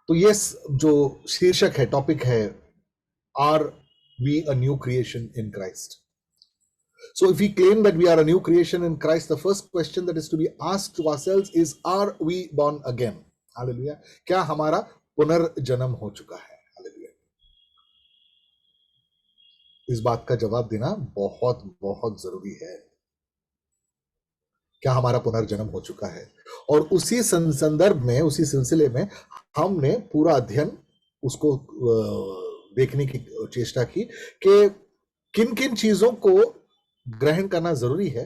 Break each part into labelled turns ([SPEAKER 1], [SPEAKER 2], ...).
[SPEAKER 1] तो ये जो शीर्षक है, टॉपिक है, are we a new creation in Christ. So if we claim that we are a new creation in Christ, the first question that is to be asked to ourselves is, are we born again? Hallelujah. क्या हमारा पुनर्जन्म हो चुका है? Hallelujah. इस बात का जवाब देना बहुत बहुत जरूरी है. क्या हमारा पुनर्जन्म हो चुका है? और उसी संदर्भ में, उसी सिलसिले में हमने पूरा अध्ययन उसको देखने की चेष्टा की कि किन किन चीजों को ग्रहण करना जरूरी है,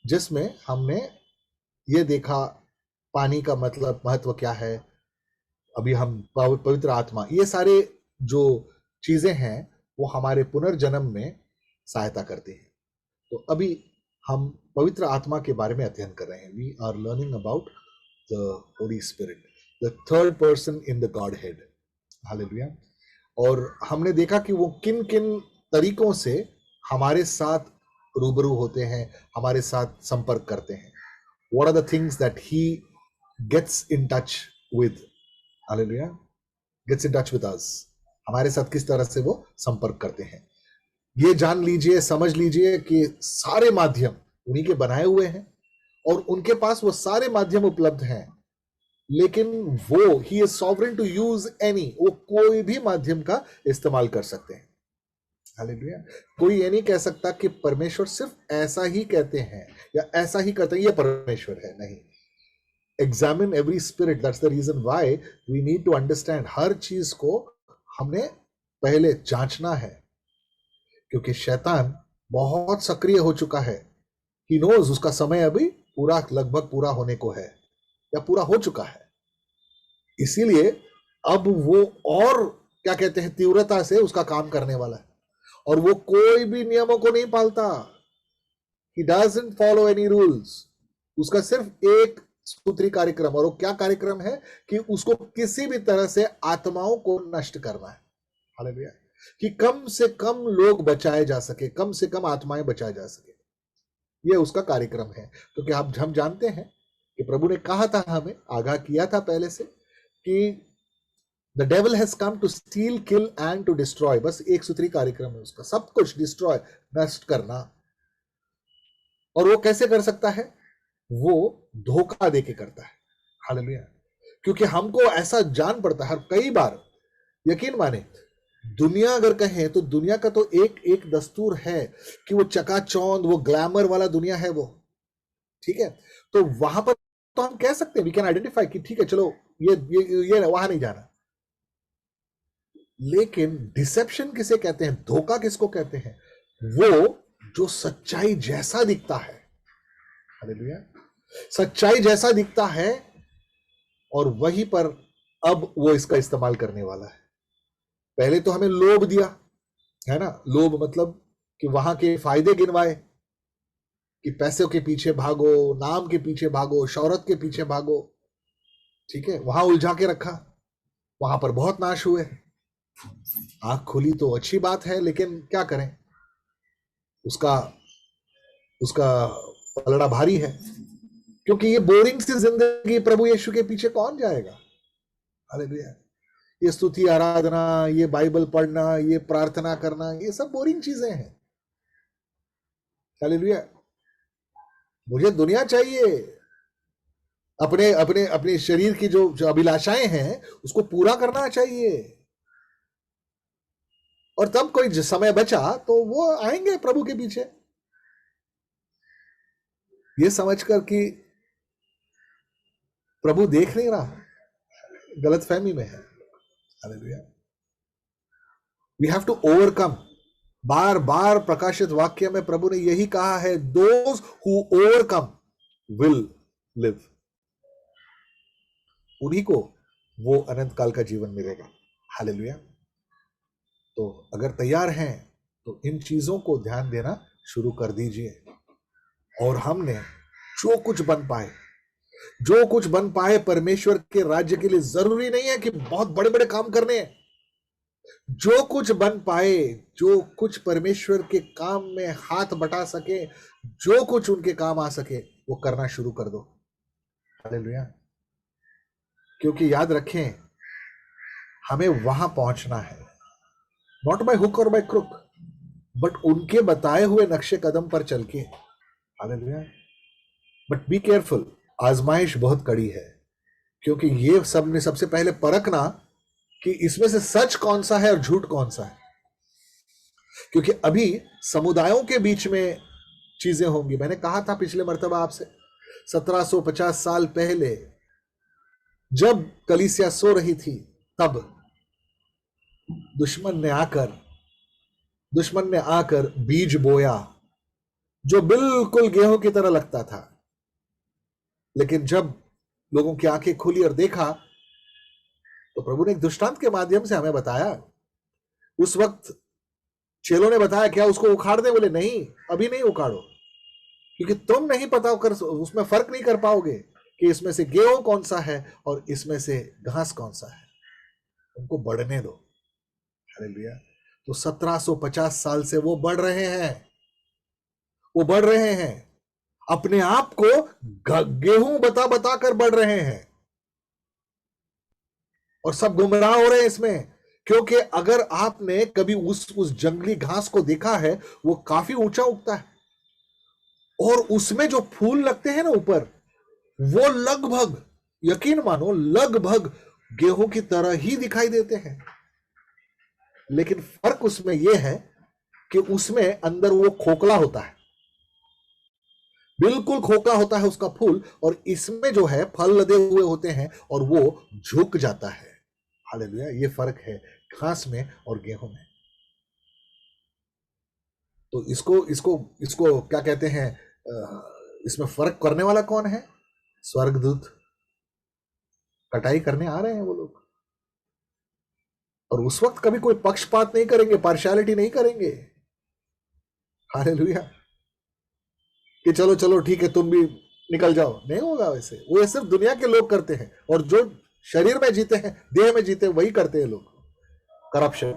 [SPEAKER 1] जिसमें हमने ये देखा पानी का मतलब, महत्व क्या है, अभी हम पवित्र आत्मा, ये सारे जो चीजें हैं वो हमारे पुनर्जन्म में सहायता करती हैं. तो अभी हम पवित्र आत्मा के बारे में अध्ययन कर रहे हैं. We are learning about the Holy Spirit, the third person in the Godhead. Hallelujah. और हमने देखा कि वो किन किन तरीकों से हमारे साथ रूबरू होते हैं, हमारे साथ संपर्क करते हैं. What are the things that he gets in touch with? Hallelujah. Gets in touch with us. हमारे साथ किस तरह से वो संपर्क करते हैं. ये जान लीजिए, समझ लीजिए कि सारे माध्यम उन्हीं के बनाए हुए हैं और उनके पास वो सारे माध्यम उपलब्ध हैं, लेकिन वो he is sovereign to use any, वो कोई भी माध्यम का इस्तेमाल कर सकते हैं. हालेलुया. कोई ये नहीं कह सकता कि परमेश्वर सिर्फ ऐसा ही कहते हैं या ऐसा ही करते हैं, ये परमेश्वर है. नहीं. Examine every spirit. That's the reason why we need to understand. हर चीज को हमने पहले जांचना है, क्योंकि शैतान बहुत सक्रिय हो चुका है. ही नोज उसका समय अभी पूरा, लगभग पूरा होने को है या पूरा हो चुका है. इसीलिए अब वो और क्या कहते हैं, तीव्रता से उसका काम करने वाला है. और वो कोई भी नियमों को नहीं पालता. He doesn't follow any rules. उसका सिर्फ एक सूत्री कार्यक्रम, और वो क्या कार्यक्रम है कि उसको किसी भी तरह से आत्माओं को नष्ट करना है. हालेलुया. कि कम से कम लोग बचाए जा सके, कम से कम आत्माएं बचाए जा सके. ये उसका कार्यक्रम है. क्योंकि हम जानते हैं कि प्रभु ने कहा था, हमें आगाह किया था पहले से कि The devil has come to steal, kill and to destroy. बस एक सूत्री कार्यक्रम है उसका, सब कुछ डिस्ट्रॉय, नष्ट करना. और वो कैसे कर सकता है? वो धोखा देके करता है. हालेलुया. क्योंकि हमको ऐसा जान पड़ता है कई बार, यकीन माने, दुनिया अगर कहें तो दुनिया का तो एक एक दस्तूर है कि वो चकाचौंध, वो ग्लैमर वाला दुनिया है वो. ठीक है. तो वहां पर तो हम कह सकते हैं, वी कैन आइडेंटिफाई कि ठीक है, चलो ये वहां नहीं जाना. लेकिन डिसेप्शन किसे कहते हैं, धोखा किसको कहते हैं? वो जो सच्चाई जैसा दिखता है. हालेलुया. सच्चाई जैसा दिखता है, और वहीं पर अब वो इसका इस्तेमाल करने वाला है. पहले तो हमें लोभ दिया, है ना. लोभ मतलब कि वहां के फायदे गिनवाए, कि पैसे के पीछे भागो, नाम के पीछे भागो, शौहरत के पीछे भागो. ठीक है. वहां उलझा के रखा, वहां पर बहुत नाश हुए. आंख खुली तो अच्छी बात है, लेकिन क्या करें, उसका पलड़ा भारी है. क्योंकि ये बोरिंग सी जिंदगी, प्रभु यीशु के पीछे कौन जाएगा? हालेलुया. ये स्तुति आराधना, ये बाइबल पढ़ना, ये प्रार्थना करना, ये सब बोरिंग चीजें हैं. हालेलुया. मुझे दुनिया चाहिए. अपने अपने अपने शरीर की जो अभिलाषाएं हैं उसको पूरा करना चाहिए. और तब कोई समय बचा तो वो आएंगे प्रभु के पीछे, ये समझकर कि प्रभु देख नहीं रहा, गलतफहमी में है. Hallelujah. We have to overcome. बार बार प्रकाशित वाक्य में प्रभु ने यही कहा है, those who overcome will live. उन्हीं को वो अनंत काल का जीवन मिलेगा. हालेलुया. तो अगर तैयार हैं तो इन चीजों को ध्यान देना शुरू कर दीजिए. और हमने जो कुछ बन पाए परमेश्वर के राज्य के लिए, जरूरी नहीं है कि बहुत बड़े बड़े काम करने हैं. जो कुछ बन पाए, जो कुछ परमेश्वर के काम में हाथ बटा सके, जो कुछ उनके काम आ सके, वो करना शुरू कर दो. हालेलुया. क्योंकि याद रखें, हमें वहां पहुंचना है, नॉट बाय हुक और बाय क्रुक, बट उनके बताए हुए नक्शे कदम पर चल के। हालेलुया। बट बी केयरफुल, आजमाइश बहुत कड़ी है, क्योंकि ये सब ने सबसे पहले परखना कि इसमें से सच कौन सा है और झूठ कौन सा है। क्योंकि अभी समुदायों के बीच में चीजें होंगी। मैंने कहा था पिछले मर्तबा आपसे, 1750 साल पहले जब कलीसिया सो रही थी, तब दुश्मन ने आकर बीज बोया जो बिल्कुल गेहूं की तरह लगता था। लेकिन जब लोगों की आंखें खुली और देखा, तो प्रभु ने एक दृष्टांत के माध्यम से हमें बताया। उस वक्त चेलों ने बताया, क्या उसको उखाड़ दे? बोले नहीं, अभी नहीं उखाड़ो, क्योंकि तुम नहीं पता कर, उसमें फर्क नहीं कर पाओगे कि इसमें से गेहूं कौन सा है और इसमें से घास कौन सा है। उनको बढ़ने दो। हालेलुया। तो 1750 साल से वो बढ़ रहे हैं, वो बढ़ रहे हैं, अपने आप को गेहूं बता बता कर बढ़ रहे हैं, और सब गुमराह हो रहे हैं इसमें। क्योंकि अगर आपने कभी उस जंगली घास को देखा है, वो काफी ऊंचा उगता है, और उसमें जो फूल लगते हैं ना ऊपर, वो लगभग, यकीन मानो, लगभग गेहूं की तरह ही दिखाई देते हैं। लेकिन फर्क उसमें यह है कि उसमें अंदर वो खोखला होता है, बिल्कुल खोखला होता है उसका फूल, और इसमें जो है फल लदे हुए होते हैं और वो झुक जाता है। हालेलुया। ये फर्क है घास में और गेहूं में। तो इसको इसको इसको क्या कहते हैं? इसमें फर्क करने वाला कौन है? स्वर्गदूत कटाई करने आ रहे हैं वो लोग, और उस वक्त कभी कोई पक्षपात नहीं करेंगे, पार्शियलिटी नहीं करेंगे। हालेलुया। कि चलो चलो ठीक है, तुम भी निकल जाओ, नहीं होगा वैसे। वो ये सिर्फ दुनिया के लोग करते हैं, और जो शरीर में जीते हैं, देह में जीते हैं, वही करते हैं लोग। करप्शन,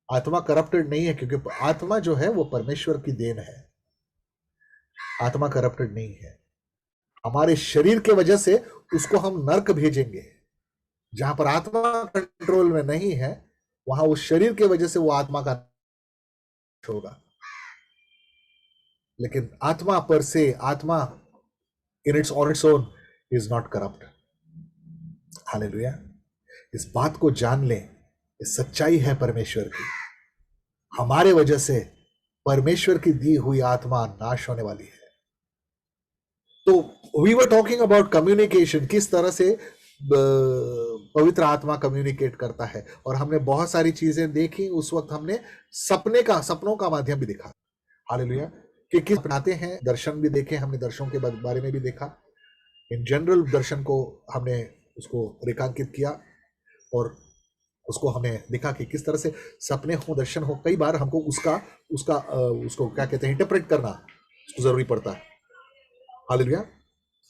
[SPEAKER 1] आत्मा करप्टेड नहीं है, क्योंकि आत्मा जो है वो परमेश्वर की देन है। आत्मा करप्टेड नहीं है। हमारे शरीर के वजह से उसको हम नर्क भेजेंगे। जहां पर आत्मा कंट्रोल में नहीं है, वहां उस शरीर के वजह से वो आत्मा का होगा। लेकिन आत्मा पर से, आत्मा in its on its own is not corrupt. Hallelujah. इस बात को जान लें, इस सच्चाई है परमेश्वर की। हमारे वजह से परमेश्वर की दी हुई आत्मा नाश होने वाली है। तो we were talking about communication, किस तरह से पवित्र आत्मा कम्युनिकेट करता है, और हमने बहुत सारी चीजें देखी। उस वक्त हमने सपनों का माध्यम भी देखा। हालेलुया। कि किस अपनाते हैं, दर्शन भी देखे हमने, दर्शनों के बारे में भी देखा। इन जनरल दर्शन को हमने उसको रेखांकित किया, और उसको हमें देखा कि किस तरह से सपने हो, दर्शन हो, कई बार हमको उसका उसका उसको क्या कहते हैं, इंटरप्रेट करना उसको जरूरी पड़ता है। हालेलुया।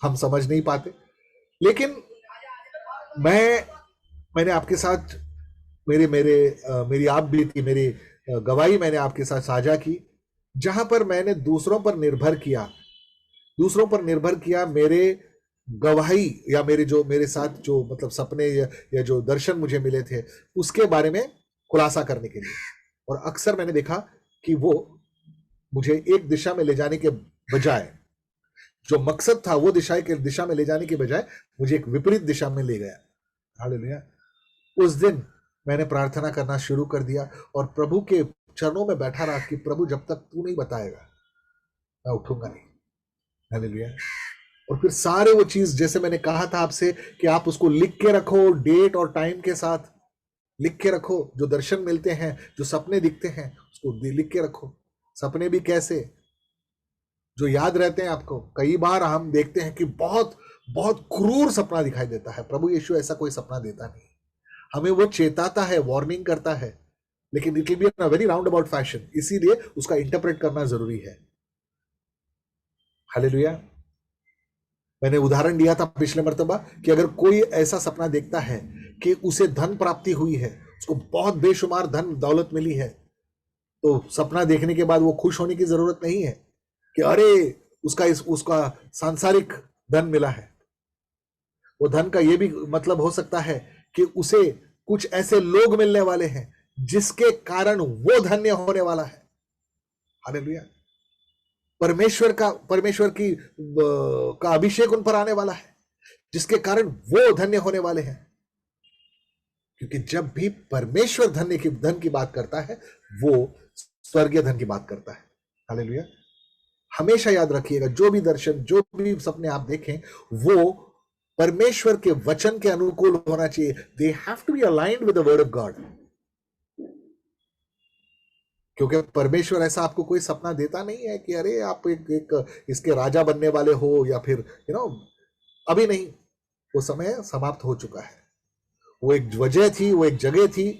[SPEAKER 1] हम समझ नहीं पाते। लेकिन मैंने आपके साथ, मेरे मेरे मेरी आप भी थी, मेरी गवाही मैंने आपके साथ साझा की, जहां पर मैंने दूसरों पर निर्भर किया मेरे गवाही, या मेरे साथ जो मतलब सपने या जो दर्शन मुझे मिले थे, उसके बारे में खुलासा करने के लिए। और अक्सर मैंने देखा कि वो मुझे एक दिशा में ले जाने के बजाय, जो मकसद था वो दिशा में ले जाने के बजाय, मुझे एक विपरीत दिशा में ले गया। हालेलुया। उस दिन मैंने प्रार्थना करना शुरू कर दिया, और प्रभु के चरणों में बैठा रहा कि प्रभु, जब तक तू नहीं बताएगा मैं उठूंगा नहीं। हालेलुया। और फिर सारे वो चीज, जैसे मैंने कहा था आपसे कि आप उसको लिख के रखो, डेट और टाइम के साथ लिख के रखो। जो दर्शन मिलते हैं, जो सपने दिखते हैं, उसको लिख के रखो। सपने भी कैसे जो याद रहते हैं आपको। कई बार हम देखते हैं कि बहुत बहुत क्रूर सपना दिखाई देता है। प्रभु यीशु ऐसा कोई सपना देता नहीं, हमें वो चेताता है, वार्निंग करता है, लेकिन it will be in a very round about fashion, इसीलिए उसका इंटरप्रेट करना जरूरी है। हालेलुया। मैंने उदाहरण दिया था पिछले मर्तबा कि अगर कोई ऐसा सपना देखता है कि उसे धन प्राप्ति हुई है, उसको बहुत बेशुमार धन दौलत मिली है, तो सपना देखने के बाद वो खुश होने की जरूरत नहीं है कि अरे उसका सांसारिक धन मिला है। वो धन का ये भी मतलब हो सकता है कि उसे कुछ ऐसे लोग मिलने वाले हैं जिसके कारण वो धन्य होने वाला है। हालेलुया। परमेश्वर की का अभिषेक उन पर आने वाला है जिसके कारण वो धन्य होने वाले हैं। क्योंकि जब भी परमेश्वर धन की बात करता है, वो स्वर्गीय धन की बात करता है। हालेलुया। हमेशा याद रखिएगा, जो भी दर्शन, जो भी सपने आप देखें, वो परमेश्वर के वचन के अनुकूल होना चाहिए। They have to be aligned with the word of God. क्योंकि परमेश्वर ऐसा आपको कोई सपना देता नहीं है कि अरे आप एक इसके राजा बनने वाले हो, या फिर अभी नहीं, वो समय समाप्त हो चुका है। वो एक वजह थी, वो एक जगह थी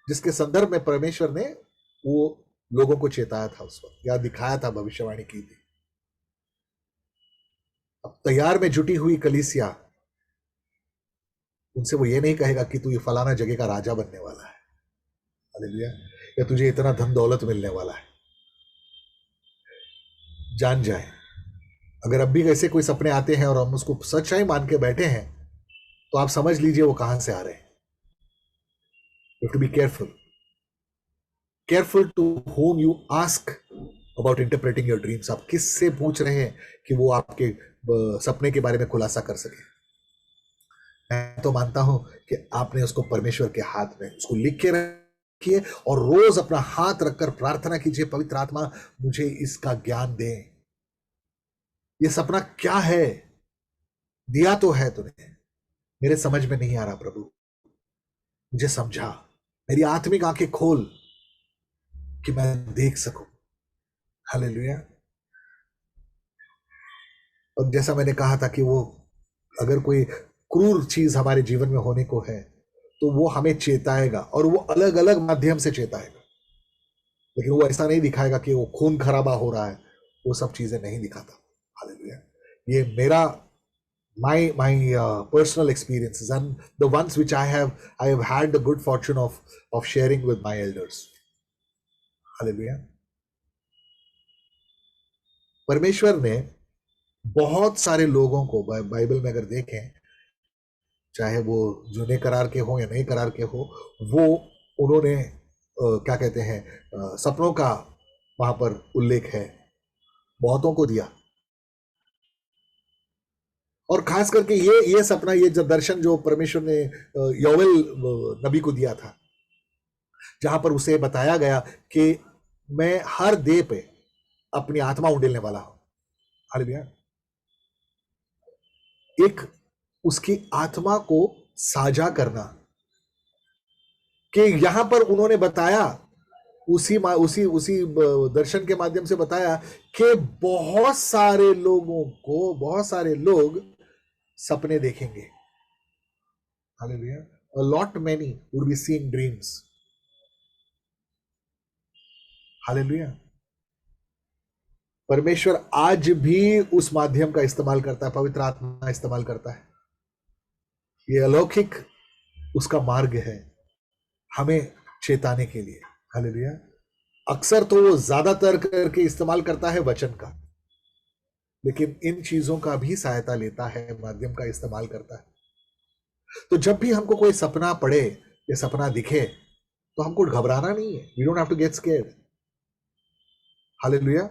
[SPEAKER 1] जिसके संदर्भ में परमेश्वर ने वो लोगों को चेताया था उस वक्त, या दिखाया था, भविष्यवाणी की थी। अब तैयार में जुटी हुई कलीसिया, उनसे वो ये नहीं कहेगा कि तू ये फलाना जगह का राजा बनने वाला है, हालेलुया, या तुझे इतना धन दौलत मिलने वाला है। जान जाए, अगर अब भी ऐसे कोई सपने आते हैं और हम उसको सच्चाई मान के बैठे हैं, तो आप समझ लीजिए वो कहां से आ रहे हैं। You have to be careful to whom you ask about interpreting your dreams। आप किससे पूछ रहे हैं कि वो आपके सपने के बारे में खुलासा कर सके। मैं तो मानता हूं कि आपने उसको परमेश्वर के हाथ में उसको लिख के रखिए, और रोज अपना हाथ रखकर प्रार्थना कीजिए, पवित्र आत्मा मुझे इसका ज्ञान दे। ये सपना क्या है? दिया तो है तूने, मेरे समझ में नहीं आ रहा प्रभु, मुझे समझा, मेरी आत्मिक आंखें खोल कि मैं देख सकूं। हालेलुया। और जैसा मैंने कहा था कि वो अगर कोई क्रूर चीज हमारे जीवन में होने को है, तो वो हमें चेताएगा, और वो अलग अलग माध्यम से चेताएगा। लेकिन वो ऐसा नहीं दिखाएगा कि वो खून खराबा हो रहा है, वो सब चीजें नहीं दिखाता। हालेलुया। ये मेरा my personal experiences, and the ones which I have had the good fortune of sharing with my elders। Hallelujah. परमेश्वर ने बहुत सारे लोगों को बाइबल में अगर देखें, चाहे वो जुने करार के हो या नए करार के हो, वो उन्होंने क्या कहते हैं, सपनों का वहां पर उल्लेख है, बहुतों को दिया। और खास करके ये सपना, ये जो दर्शन जो परमेश्वर ने योवेल नबी को दिया था, जहां पर उसे बताया गया कि मैं हर देह पे अपनी आत्मा उंडेलने वाला हूं। हालेलुया। एक उसकी आत्मा को साझा करना, कि यहां पर उन्होंने बताया, उसी दर्शन के माध्यम से बताया कि बहुत सारे लोग सपने देखेंगे। Hallelujah. A lot many would be seeing dreams। Hallelujah. परमेश्वर आज भी उस माध्यम का इस्तेमाल करता है, पवित्र आत्मा इस्तेमाल करता है। ये अलौकिक उसका मार्ग है हमें चेताने के लिए। हालेलुया। अक्सर तो वो ज्यादातर करके इस्तेमाल करता है वचन का, लेकिन इन चीजों का भी सहायता लेता है, माध्यम का इस्तेमाल करता है। तो जब भी हमको कोई सपना पड़े या सपना दिखे, तो हमको घबराना नहीं है। We don't have to get scared. Hallelujah.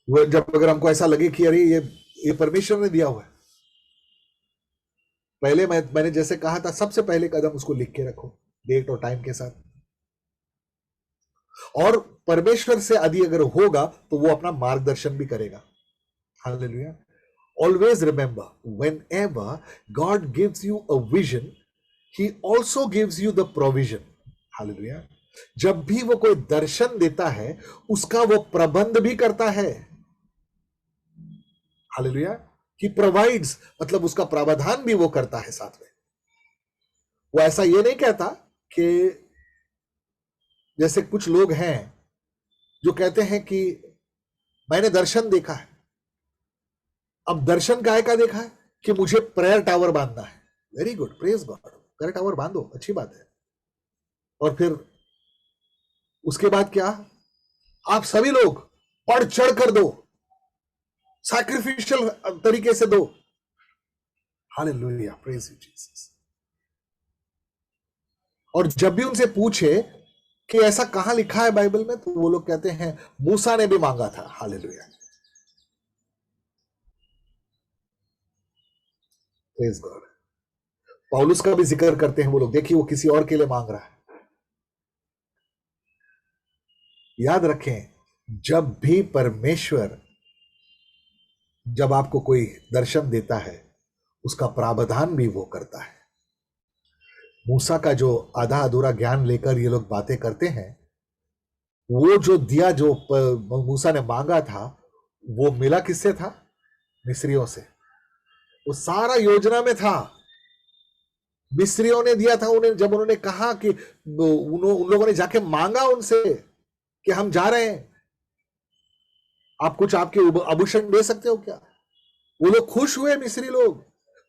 [SPEAKER 1] जब अगर हमको ऐसा लगे कि अरे ये परमेश्वर ने दिया हुआ है, पहले मैंने जैसे कहा था, सबसे पहले कदम उसको लिख के रखो, डेट और टाइम के साथ। और परमेश्वर से यदि अगर होगा तो वो अपना मार्गदर्शन भी करेगा। Hallelujah. Always remember, whenever God gives you a vision, He also gives you the provision। Hallelujah. जब भी वो कोई दर्शन देता है, उसका वो प्रबंध भी करता है। हालेलुया। He provides, मतलब उसका प्रावधान भी वो करता है साथ में। वो ऐसा ये नहीं कहता कि जैसे कुछ लोग हैं जो कहते हैं कि मैंने दर्शन देखा है। अब दर्शन काय का देखा है? कि मुझे प्रेयर टावर बांधना है। Very good, praise God, prayer tower बांधो, अच्छी बात है। और फिर उसके बाद क्या? आप सभी लोग बढ़ चढ़ कर दो, सैक्रिफिशियल तरीके से दो। Hallelujah, praise you Jesus. और जब भी उनसे पूछे कि ऐसा कहां लिखा है बाइबल में, तो वो लोग कहते हैं मूसा ने भी मांगा था। Hallelujah, praise God. पौलुस का भी जिक्र करते हैं वो लोग, देखिए वो किसी और के लिए मांग रहा है। याद रखें, जब भी परमेश्वर जब आपको कोई दर्शन देता है, उसका प्रावधान भी वो करता है। मूसा का जो आधा अधूरा ज्ञान लेकर ये लोग बातें करते हैं, वो जो दिया, जो मूसा ने मांगा था, वो मिला किससे था? मिस्रियों से। वो सारा योजना में था, मिस्रियों ने दिया था उन्हें। जब उन्होंने कहा कि उन लोगों ने जाके मांगा उनसे कि हम जा रहे हैं, आप कुछ आपके आभूषण दे सकते हो क्या? वो लोग खुश हुए, मिस्री लोग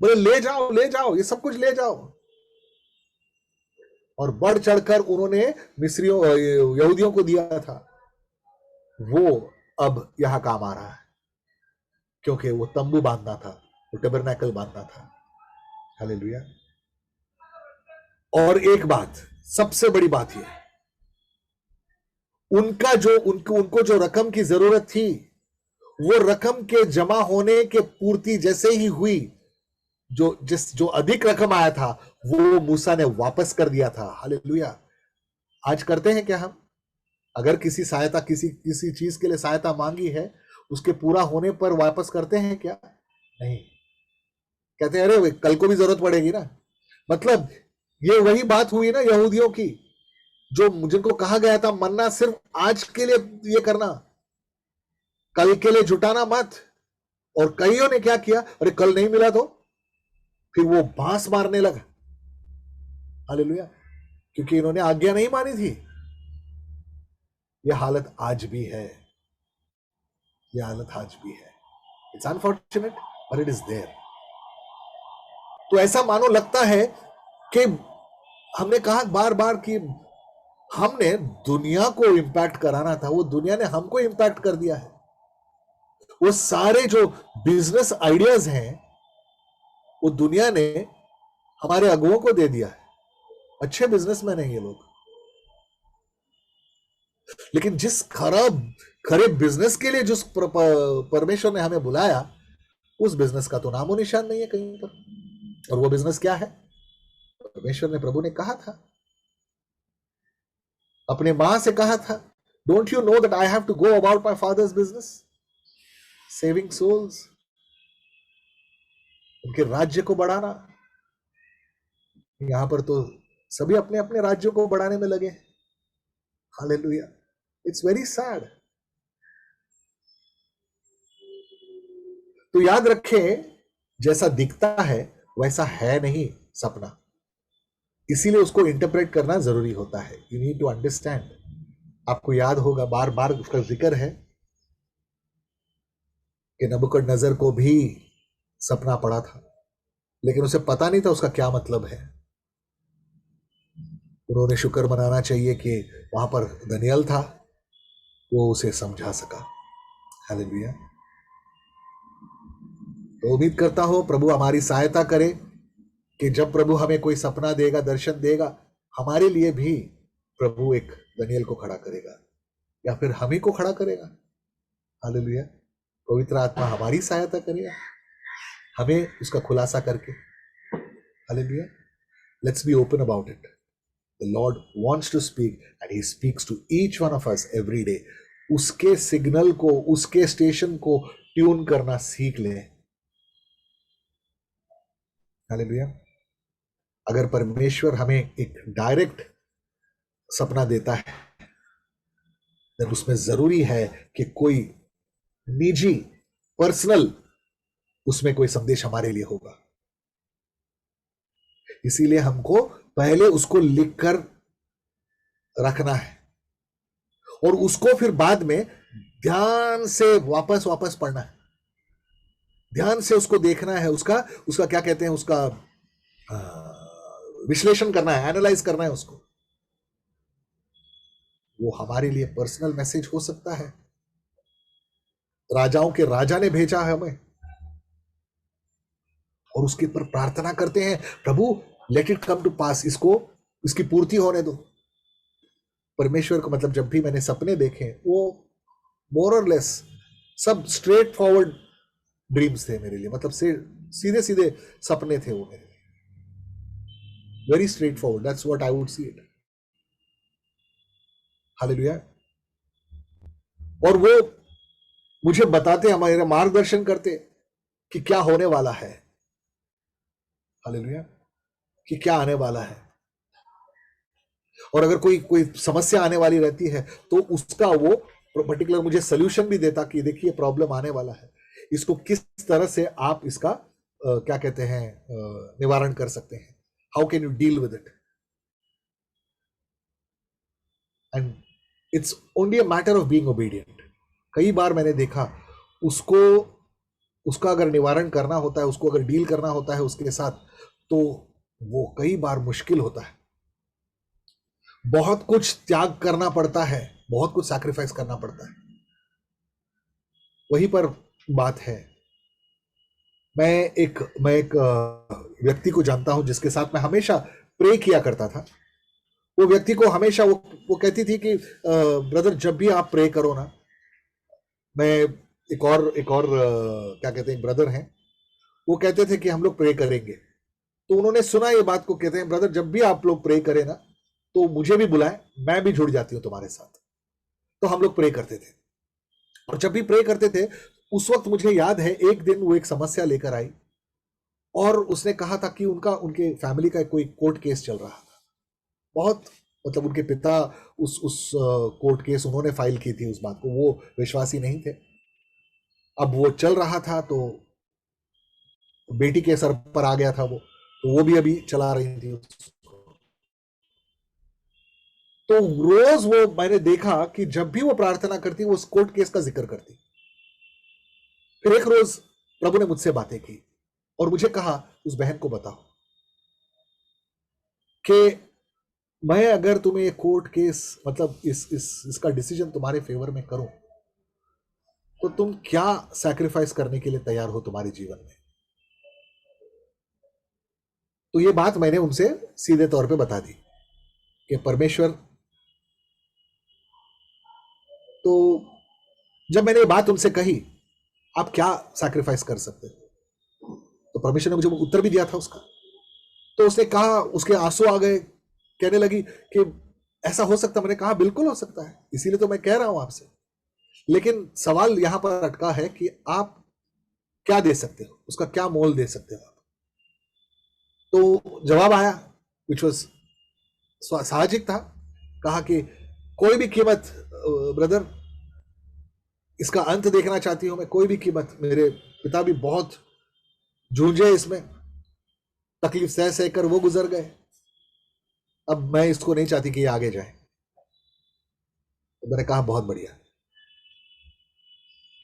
[SPEAKER 1] बोले ले जाओ, ये सब कुछ ले जाओ। और बढ़ चढ़कर उन्होंने मिस्रियों यहूदियों को दिया था। वो अब यहां काम आ रहा है, क्योंकि वो तंबू बांधना था, वो टेबरनेकल बांधना था। हालेलुया। और एक बात, सबसे बड़ी बात ये, उनका जो उनको जो रकम की जरूरत थी, वो रकम के जमा होने के पूर्ति जैसे ही हुई, जो अधिक रकम आया था, वो मूसा ने वापस कर दिया था। हालेलुया। आज करते हैं क्या हम? अगर किसी सहायता, किसी चीज के लिए सहायता मांगी है, उसके पूरा होने पर वापस करते हैं क्या? नहीं। कहते हैं अरे कल को भी जरूरत पड़ेगी ना। मतलब ये वही बात हुई ना यहूदियों की, जो जिनको कहा गया था मन्ना सिर्फ आज के लिए ये करना, कल के लिए जुटाना मत। और कईयों ने क्या किया, अरे कल नहीं मिला तो फिर वो बांस मारने लगा। हालेलुया, क्योंकि इन्होंने आज्ञा नहीं मानी थी। यह हालत आज भी है, यह हालत आज भी है। It's unfortunate but it is there. तो ऐसा मानो लगता है कि हमने कहा बार बार कि हमने दुनिया को इंपैक्ट कराना था, वो दुनिया ने हमको इंपैक्ट कर दिया है। वो सारे जो बिजनेस आइडियाज हैं, वो दुनिया ने हमारे अगुओं को दे दिया है। अच्छे बिजनेसमैन हैं ये लोग, लेकिन जिस खरे बिजनेस के लिए जिस परमेश्वर ने हमें बुलाया, उस बिजनेस का तो नामो निशान नहीं है कहीं पर। और वो बिजनेस क्या है? परमेश्वर ने, प्रभु ने कहा था, अपने मां से कहा था, don't you know that I have to go about my father's business, saving souls, उनके राज्य को बढ़ाना। यहां पर तो सभी अपने अपने राज्यों को बढ़ाने में लगे। Hallelujah, it's very sad. तो याद रखें, जैसा दिखता है वैसा है नहीं सपना, इसीलिए उसको इंटरप्रेट करना जरूरी होता है। You need to understand. आपको याद होगा, बार बार उसका जिक्र है कि नबूकदनेस्सर को भी सपना पड़ा था, लेकिन उसे पता नहीं था उसका क्या मतलब है। उन्होंने शुक्र मनाना चाहिए कि वहां पर दनियल था, वो उसे समझा सका। हालेलुया। तो उम्मीद करता हूं प्रभु हमारी सहायता करे कि जब प्रभु हमें कोई सपना देगा, दर्शन देगा, हमारे लिए भी प्रभु एक दनियल को खड़ा करेगा, या फिर हम ही को खड़ा करेगा। हालेलुया। पवित्र आत्मा हमारी सहायता करेगा, हमें उसका खुलासा करके। Hallelujah. Let's be open about it. The Lord wants to speak and he speaks to each one of us every day. उसके सिग्नल को, उसके स्टेशन को ट्यून करना सीख ले। हालेलुया। अगर परमेश्वर हमें एक डायरेक्ट सपना देता है, तो उसमें जरूरी है कि कोई निजी, पर्सनल, उसमें कोई संदेश हमारे लिए होगा। इसीलिए हमको पहले उसको लिखकर रखना है, और उसको फिर बाद में ध्यान से वापस वापस पढ़ना है, ध्यान से उसको देखना है, उसका उसका क्या कहते हैं, उसका विश्लेषण करना है, एनालाइज करना है उसको। वो हमारे लिए पर्सनल मैसेज हो सकता है, राजाओं के राजा ने भेजा है हमें, और उसके ऊपर प्रार्थना करते हैं, प्रभु लेट इट कम टू पास, इसको इसकी पूर्ति होने दो। परमेश्वर को मतलब जब भी मैंने सपने देखे वो मोर और लेस सब स्ट्रेट फॉरवर्ड ड्रीम्स थे मेरे लिए, मतलब से सीधे सीधे सपने थे वो मेरे लिए, very straight forward, that's what I would see it. Hallelujah. और वो मुझे बताते, हमारे मार्गदर्शन करते कि क्या होने वाला है। हालेलुया। कि क्या आने वाला है, और अगर कोई कोई समस्या आने वाली रहती है तो उसका वो पर्टिकुलर मुझे सोल्यूशन भी देता कि देखिए प्रॉब्लम आने वाला है, इसको किस तरह से आप इसका क्या कहते हैं निवारण कर सकते हैं, how can you deal with it. And it's only a matter of being obedient. कई बार मैंने देखा उसको, उसका अगर निवारण करना होता है, उसको अगर डील करना होता है उसके साथ, तो वो कई बार मुश्किल होता है, बहुत कुछ त्याग करना पड़ता है, बहुत कुछ सैक्रिफाइस करना पड़ता है। वहीं पर बात है, मैं एक व्यक्ति को जानता हूं जिसके साथ मैं हमेशा प्रे किया करता था। वो व्यक्ति को हमेशा वो कहती थी कि ब्रदर जब भी आप प्रे करो ना, मैं एक और क्या कहते हैं ब्रदर हैं, वो कहते थे कि हम लोग प्रे करेंगे। तो उन्होंने सुना ये बात को, कहते हैं ब्रदर जब भी आप लोग प्रे करें ना तो मुझे भी बुलाएं, मैं भी जुड़ जाती हूँ तुम्हारे साथ। तो हम लोग प्रे करते थे, और जब भी प्रे करते थे उस वक्त मुझे याद है एक दिन वो एक समस्या लेकर आई, और उसने कहा था कि उनके फैमिली का कोई कोर्ट केस चल रहा था, बहुत मतलब उनके पिता उस कोर्ट केस उन्होंने फाइल की थी, उस बात को वो विश्वासी नहीं थे। अब वो चल रहा था तो बेटी के सर पर आ गया था वो, तो वो भी अभी चला रही थी उसको। तो रोज वो मैंने देखा कि जब भी वो प्रार्थना करती वो उस कोर्ट केस का जिक्र करती। फिर एक रोज प्रभु ने मुझसे बातें की और मुझे कहा उस बहन को बताओ कि मैं अगर तुम्हें ये कोर्ट केस मतलब इसका डिसीजन तुम्हारे फेवर में करूं तो तुम क्या सैक्रिफाइस करने के लिए तैयार हो तुम्हारे जीवन में। तो ये बात मैंने उनसे सीधे तौर पे बता दी कि परमेश्वर, तो जब मैंने ये बात उनसे कही आप क्या सैक्रिफाइस कर सकते हो, तो परमेश्वर ने मुझे उत्तर भी दिया था उसका। तो उसने कहा, उसके आंसू आ गए, कहने लगी कि ऐसा हो सकता। मैंने कहा बिल्कुल हो सकता है, इसीलिए तो मैं कह रहा हूं आपसे, लेकिन सवाल यहां पर अटका है कि आप क्या दे सकते हो, उसका क्या मोल दे सकते हो आप। तो जवाब आया विच वॉज साहजिक था, कहा कि कोई भी कीमत ब्रदर, इसका अंत देखना चाहती हूं मैं, कोई भी कीमत। मेरे पिता भी बहुत जूझे इसमें, तकलीफ सह सह कर वो गुजर गए, अब मैं इसको नहीं चाहती कि ये आगे जाए। तो मैंने कहा बहुत बढ़िया,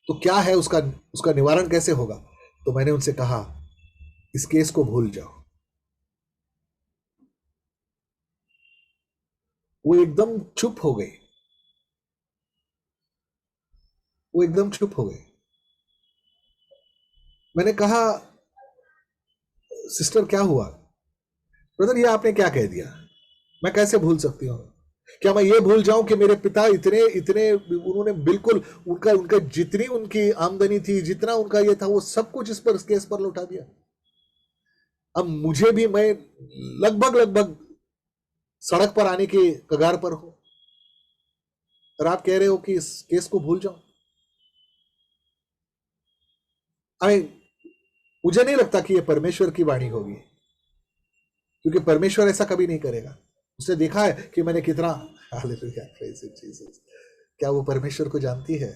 [SPEAKER 1] तो क्या है उसका उसका निवारण कैसे होगा। तो मैंने उनसे कहा इस केस को भूल जाओ। वो एकदम चुप हो गई, वो एकदम चुप हो गई। मैंने कहा सिस्टर क्या हुआ। ब्रदर ये आपने क्या कह दिया, मैं कैसे भूल सकती हूँ। क्या मैं ये भूल जाऊं कि मेरे पिता इतने इतने उन्होंने बिल्कुल उनका उनका जितनी उनकी आमदनी थी, जितना उनका ये था, वो सब कुछ इस केस पर लौटा दिया। अब मुझे भी, मैं लगभग लगभग सड़क पर आने के कगार पर हूं, और आप कह रहे हो कि इस केस को भूल जाओ। आई मुझे नहीं लगता कि ये परमेश्वर की वाणी होगी, क्योंकि परमेश्वर ऐसा कभी नहीं करेगा। उसने देखा है कि मैंने कितना, हालेलुया, प्रेज़ यू जीसस। क्या वो परमेश्वर को जानती है?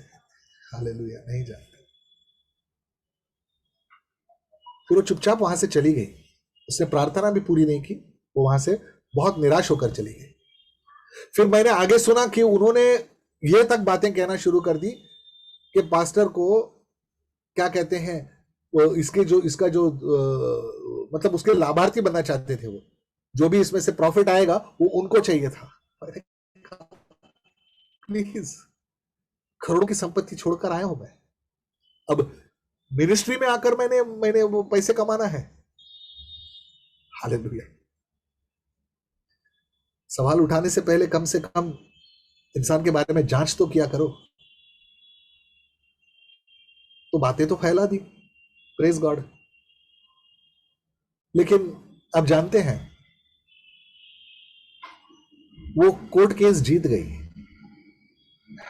[SPEAKER 1] हालेलुया, नहीं जानती। फिर वो चुपचाप वहां से चली गई, उसने प्रार्थना भी पूरी नहीं की, वो वहां से बहुत निराश होकर चली गई। फिर मैंने आगे सुना कि उन्होंने ये तक बातें कहना शुरू कर दी कि पास्टर को क्या कहते हैं, वो इसके जो इसका जो मतलब उसके लाभार्थी बनना चाहते थे, वो जो भी इसमें से प्रॉफिट आएगा वो उनको चाहिए था। प्लीज, करोड़ों की संपत्ति छोड़कर आया हूं मैं, अब मिनिस्ट्री में आकर मैंने मैंने वो पैसे कमाना है। हालेलुया। सवाल उठाने से पहले कम से कम इंसान के बारे में जांच तो किया करो। तो बातें तो फैला दी, प्रेज गॉड, लेकिन अब जानते हैं वो कोर्ट केस जीत गई।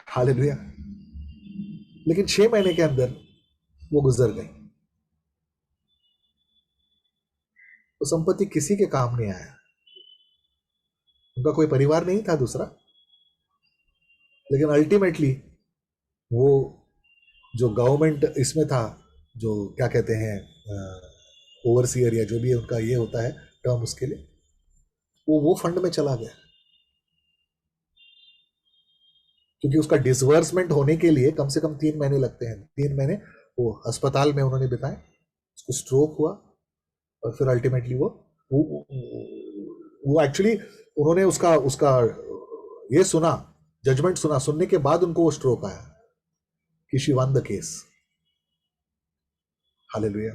[SPEAKER 1] हालेलुया। लेकिन 6 महीने के अंदर वो गुजर गई। वो संपत्ति किसी के काम नहीं आया, उनका कोई परिवार नहीं था दूसरा, लेकिन अल्टीमेटली वो जो गवर्नमेंट इसमें था, जो क्या कहते हैं ओवरसीयर या जो भी उनका ये होता है टर्म, उसके लिए वो फंड में चला गया, क्योंकि उसका डिसवर्समेंट होने के लिए कम से कम 3 महीने लगते हैं। 3 महीने वो अस्पताल में उन्होंने बिताए, उसको स्ट्रोक हुआ और फिर अल्टीमेटली वो एक्चुअली उन्होंने उसका उसका ये सुना, जजमेंट सुना, सुनने के बाद उनको वो स्ट्रोक आया कि she one the case. Hallelujah.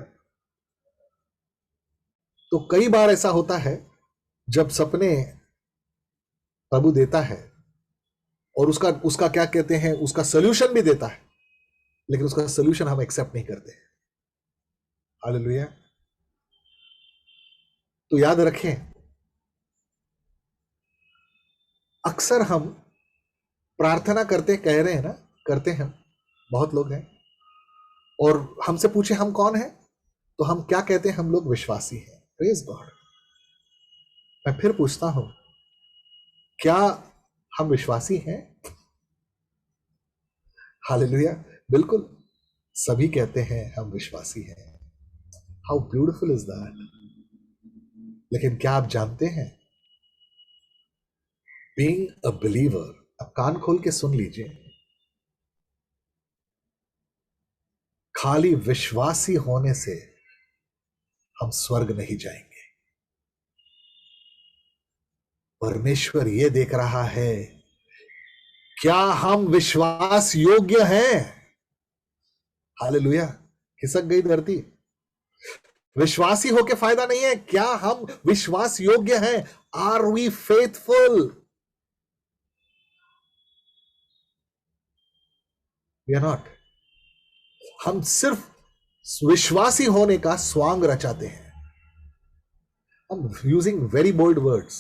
[SPEAKER 1] तो कई बार ऐसा होता है जब सपने प्रभु देता है और उसका उसका क्या कहते हैं, उसका सोल्यूशन भी देता है, लेकिन उसका सोल्यूशन हम एक्सेप्ट नहीं करते। हालेलुया। तो याद रखें, अक्सर हम प्रार्थना करते, कह रहे हैं ना, करते हैं, बहुत लोग हैं, और हमसे पूछे हम कौन हैं, तो हम क्या कहते हैं, हम लोग विश्वासी हैं। Praise God. मैं फिर पूछता हूं, क्या हम विश्वासी हैं? हालेलुया। बिल्कुल, सभी कहते हैं हम विश्वासी हैं। How beautiful is that. लेकिन क्या आप जानते हैं, बीइंग अ बिलीवर, अब कान खोल के सुन लीजिए, खाली विश्वासी होने से हम स्वर्ग नहीं जाएंगे। परमेश्वर ये देख रहा है, क्या हम विश्वास योग्य हैं? हालेलुया। खिसक गई धरती। विश्वासी होके फायदा नहीं है, क्या हम विश्वास योग्य हैं? Are we faithful? We are not. हम सिर्फ विश्वासी होने का स्वांग रचाते हैं। हम यूजिंग वेरी बोल्ड वर्ड्स।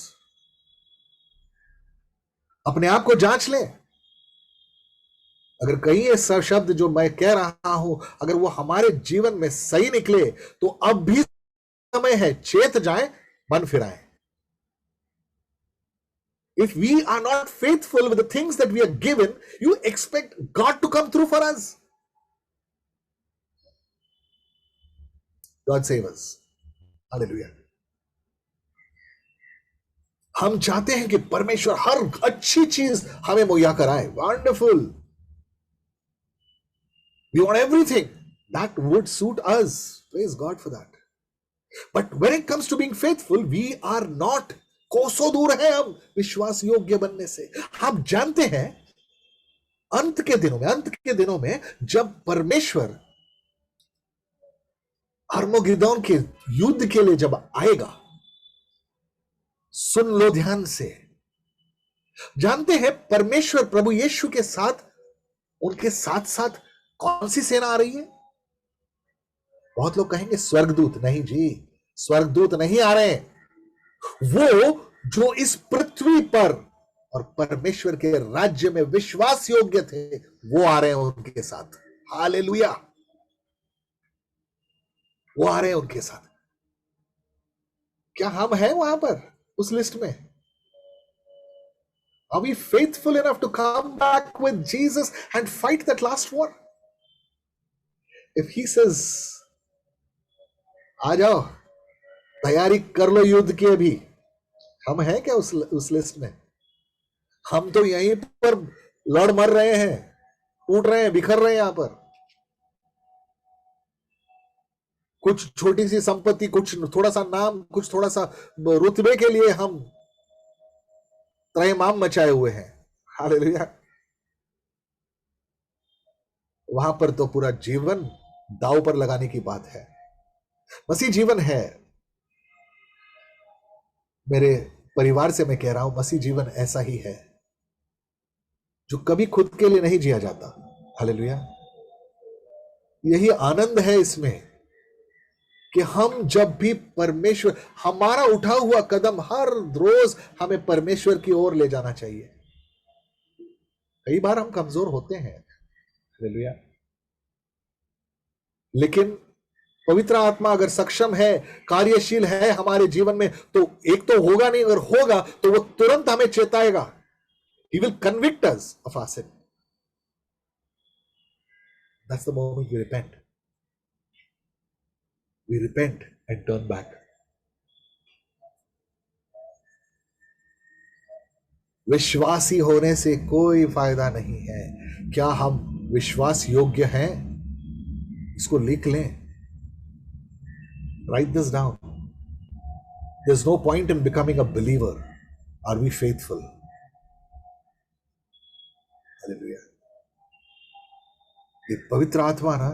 [SPEAKER 1] अपने आप को जांच लें, अगर कहीं ये सब शब्द जो मैं कह रहा हूं, अगर वो हमारे जीवन में सही निकले, तो अब भी समय है, चेत जाएं, मन फिराएं। If we are not faithful with the things that we are given, you expect God to come through for us? God save us. Hallelujah. हम चाहते हैं कि परमेश्वर हर अच्छी चीज हमें मुहैया कराए। Wonderful. We want everything that would suit us. Praise God for that. But when it comes to being faithful, we are not. कोसों दूर है हम विश्वास योग्य बनने से। हम जानते हैं अंत के दिनों में जब परमेश्वर अर्मोगिदोन के युद्ध के लिए जब आएगा, सुन लो ध्यान से, जानते हैं परमेश्वर प्रभु यीशु के साथ, उनके साथ साथ कौन सी सेना आ रही है? बहुत लोग कहेंगे स्वर्गदूत। नहीं जी, स्वर्गदूत नहीं आ रहे। वो जो इस पृथ्वी पर और परमेश्वर के राज्य में विश्वास योग्य थे, वो आ रहे हैं उनके साथ। हालेलुया। वो आ रहे हैं उनके साथ। क्या हम हैं वहां पर उस लिस्ट में? Are we faithful enough to come back with Jesus and fight that last war? If he says, आ जाओ, तैयारी कर लो युद्ध की, अभी हम हैं क्या उस लिस्ट में? हम तो यहीं पर लड़ मर रहे हैं, टूट रहे हैं, बिखर रहे हैं यहां पर। कुछ छोटी सी संपत्ति, कुछ थोड़ा सा नाम, कुछ थोड़ा सा रुतबे के लिए हम त्रयमाम मचाए हुए हैं। हालेलुया। वहां पर तो पूरा जीवन दांव पर लगाने की बात है। मसीह जीवन है। मेरे परिवार से मैं कह रहा हूं, मसीह जीवन ऐसा ही है जो कभी खुद के लिए नहीं जिया जाता। हालेलुया। यही आनंद है इसमें कि हम जब भी परमेश्वर, हमारा उठा हुआ कदम हर रोज हमें परमेश्वर की ओर ले जाना चाहिए। कई बार हम कमजोर होते हैं, हालेलुया, लेकिन पवित्र आत्मा अगर सक्षम है, कार्यशील है हमारे जीवन में, तो एक तो होगा नहीं, अगर होगा तो वो तुरंत हमें चेताएगा। He will convict us of our sin. That's the moment we repent. We repent and turn back. विश्वासी होने से कोई फायदा नहीं है। क्या हम विश्वास योग्य हैं? इसको लिख लें। Write this down. There's no point in becoming a believer. Are we faithful? Hallelujah. ये पवित्र आत्मा ना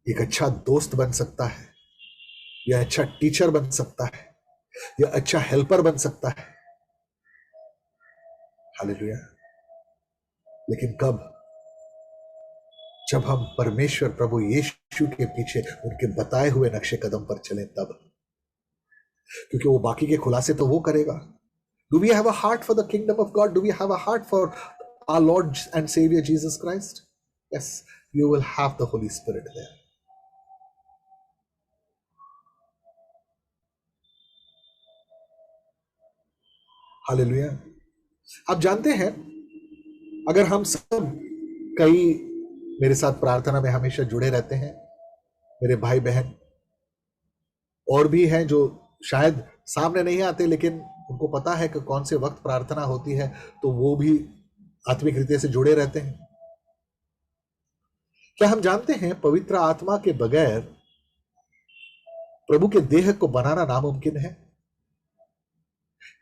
[SPEAKER 1] एक अच्छा दोस्त बन सकता है, या अच्छा टीचर बन सकता है, या अच्छा हेल्पर बन सकता है। हालेलुया। लेकिन कब? जब हम परमेश्वर प्रभु यीशु के पीछे उनके बताए हुए नक्शे कदम पर चलें तब, क्योंकि वो बाकी के खुलासे तो वो करेगा। Do we have a heart for the kingdom of God? Do we have a heart for our Lord and Savior Jesus Christ? Yes, you will have the Holy Spirit there. Hallelujah. आप जानते हैं, अगर हम सब, कई मेरे साथ प्रार्थना में हमेशा जुड़े रहते हैं, मेरे भाई बहन और भी हैं जो शायद सामने नहीं आते, लेकिन उनको पता है कि कौन से वक्त प्रार्थना होती है, तो वो भी आत्मिक रीति से जुड़े रहते हैं। क्या हम जानते हैं पवित्र आत्मा के बगैर प्रभु के देह को बनाना नामुमकिन है?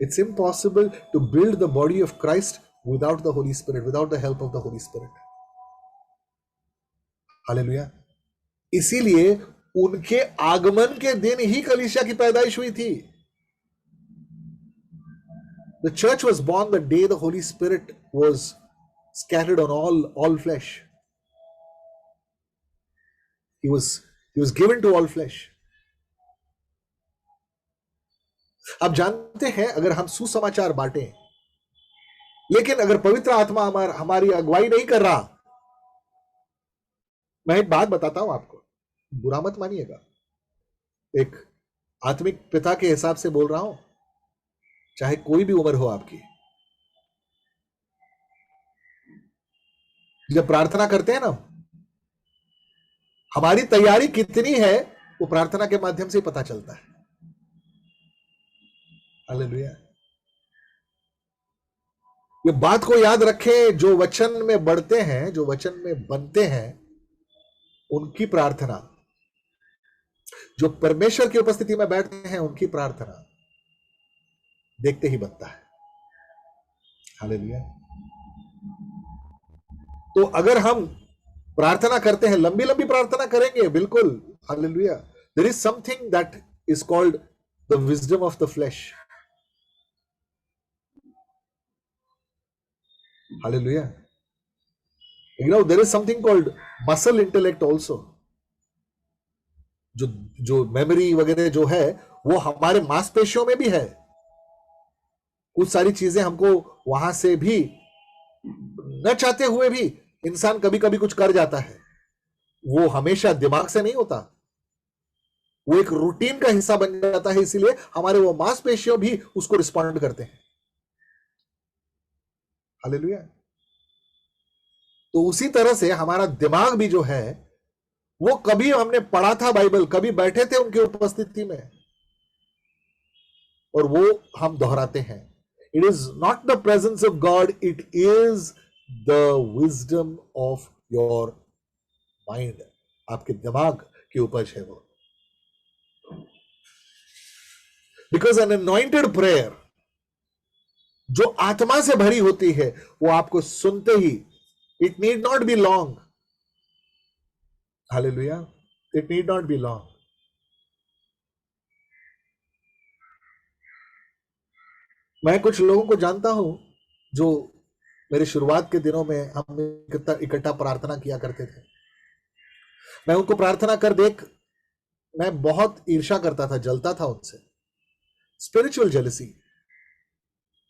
[SPEAKER 1] It's impossible to build the body of Christ without the Holy Spirit, without the help of the Holy Spirit. Hallelujah. इसीलिए उनके आगमन के दिन ही कलीसिया की पैदाइश हुई थी। The church was born the day the Holy Spirit was scattered on all flesh. He was given to all flesh. आप जानते हैं, अगर हम सुसमाचार बांटें, लेकिन अगर पवित्र आत्मा हमारी अगुवाई नहीं कर रहा, मैं एक बात बताता हूं आपको, बुरा मत मानिएगा, एक आत्मिक पिता के हिसाब से बोल रहा हूं, चाहे कोई भी उम्र हो आपकी, जब प्रार्थना करते हैं ना, हमारी तैयारी कितनी है वो प्रार्थना के माध्यम से पता चलता है। हालेलुया। ये बात को याद रखें, जो वचन में बढ़ते हैं, जो वचन में बनते हैं, उनकी प्रार्थना, जो परमेश्वर की उपस्थिति में बैठते हैं, उनकी प्रार्थना देखते ही बनता है। हालेलुया। तो अगर हम प्रार्थना करते हैं, लंबी लंबी प्रार्थना करेंगे, बिल्कुल, hallelujah, there is something that is called the wisdom of the flesh. Hallelujah. You know, there is something called muscle intellect also. जो मेमोरी वगैरह जो है, वो हमारे मांसपेशियों में भी है। कुछ सारी चीजें हमको वहां से भी, न चाहते हुए भी इंसान कभी कभी कुछ कर जाता है, वो हमेशा दिमाग से नहीं होता, वो एक रूटीन का हिस्सा बन जाता है, इसीलिए हमारे वो मांसपेशियों भी उसको रिस्पॉन्ड करते हैं। हालेलुया। तो उसी तरह से हमारा दिमाग भी जो है, वो कभी हमने पढ़ा था बाइबल, कभी बैठे थे उनकी उपस्थिति में, और वो हम दोहराते हैं। It is not the presence of God, it is the wisdom of your mind. आपके दिमाग की उपज है वो। बिकॉज एन अनॉइंटेड प्रेयर जो आत्मा से भरी होती है, वो आपको सुनते ही, it need not be long, hallelujah, it need not be long. मैं कुछ लोगों को जानता हूं जो मेरे शुरुआत के दिनों में हम इकट्ठा प्रार्थना किया करते थे। मैं उनको प्रार्थना कर देख मैं बहुत ईर्ष्या करता था, जलता था उनसे। Spiritual jealousy.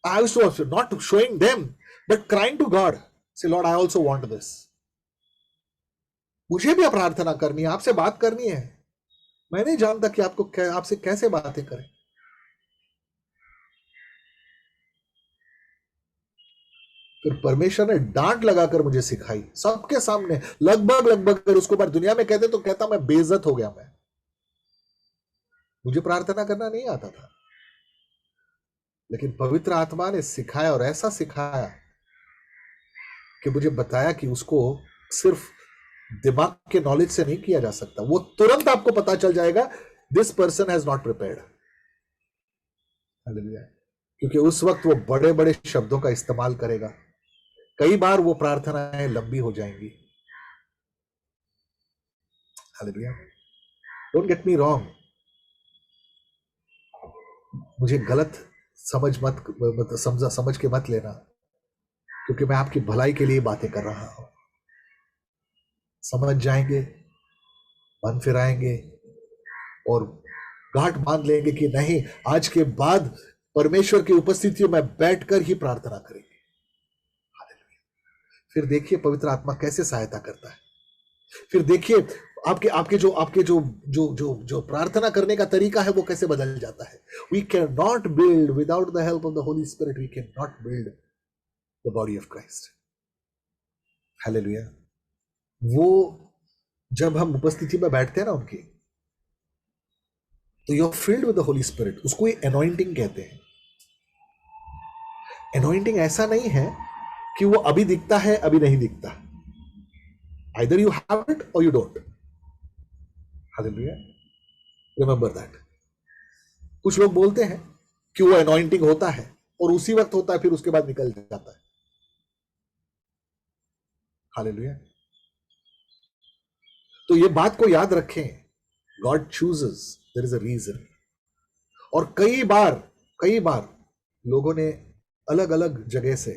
[SPEAKER 1] I used to also not showing them but crying to God, say Lord I also want this. मुझे भी प्रार्थना करनी है, आपसे बात करनी है। मैं नहीं जानता कि आपसे कैसे बातें करें। फिर परमेश्वर ने डांट लगाकर मुझे सिखाई सबके सामने, लगभग अगर उसको बार दुनिया में कहते तो कहता मैं बेइज्जत हो गया। मैं मुझे प्रार्थना करना नहीं आता था, लेकिन पवित्र आत्मा ने सिखाया, और ऐसा सिखाया कि मुझे बताया कि उसको सिर्फ दिमाग के नॉलेज से नहीं किया जा सकता। वो तुरंत आपको पता चल जाएगा this person has not prepared. क्योंकि उस वक्त वो बड़े बड़े शब्दों का इस्तेमाल करेगा। कई बार वो प्रार्थनाएं लंबी हो जाएंगी। Hallelujah. Don't get me wrong, मुझे गलत समझ के मत लेना, क्योंकि मैं आपकी भलाई के लिए बातें कर रहा हूं। समझ जाएंगे, मन फिराएंगे और गांठ बांध लेंगे कि नहीं, आज के बाद परमेश्वर की उपस्थिति में बैठकर ही प्रार्थना करेंगे। फिर देखिए पवित्र आत्मा कैसे सहायता करता है। फिर देखिए आपके जो प्रार्थना करने का तरीका है वो कैसे बदल जाता है। We can not build without the help of the Holy Spirit, we can not build the body of Christ. Hallelujah. वो जब हम उपस्थिति में बैठते हैं ना उनकी, तो you are filled with the Holy Spirit. उसको एनॉइंटिंग कहते हैं। एनॉइंटिंग ऐसा नहीं है कि वो अभी दिखता है अभी नहीं दिखता। Either you have it or you don't. Hallelujah. Remember that. कुछ लोग बोलते हैं कि वो anointing होता है और उसी वक्त होता है, फिर उसके बाद निकल जाता है। Hallelujah. तो ये बात को याद रखें, God chooses, there is a reason. और कई बार लोगों ने अलग अलग जगह से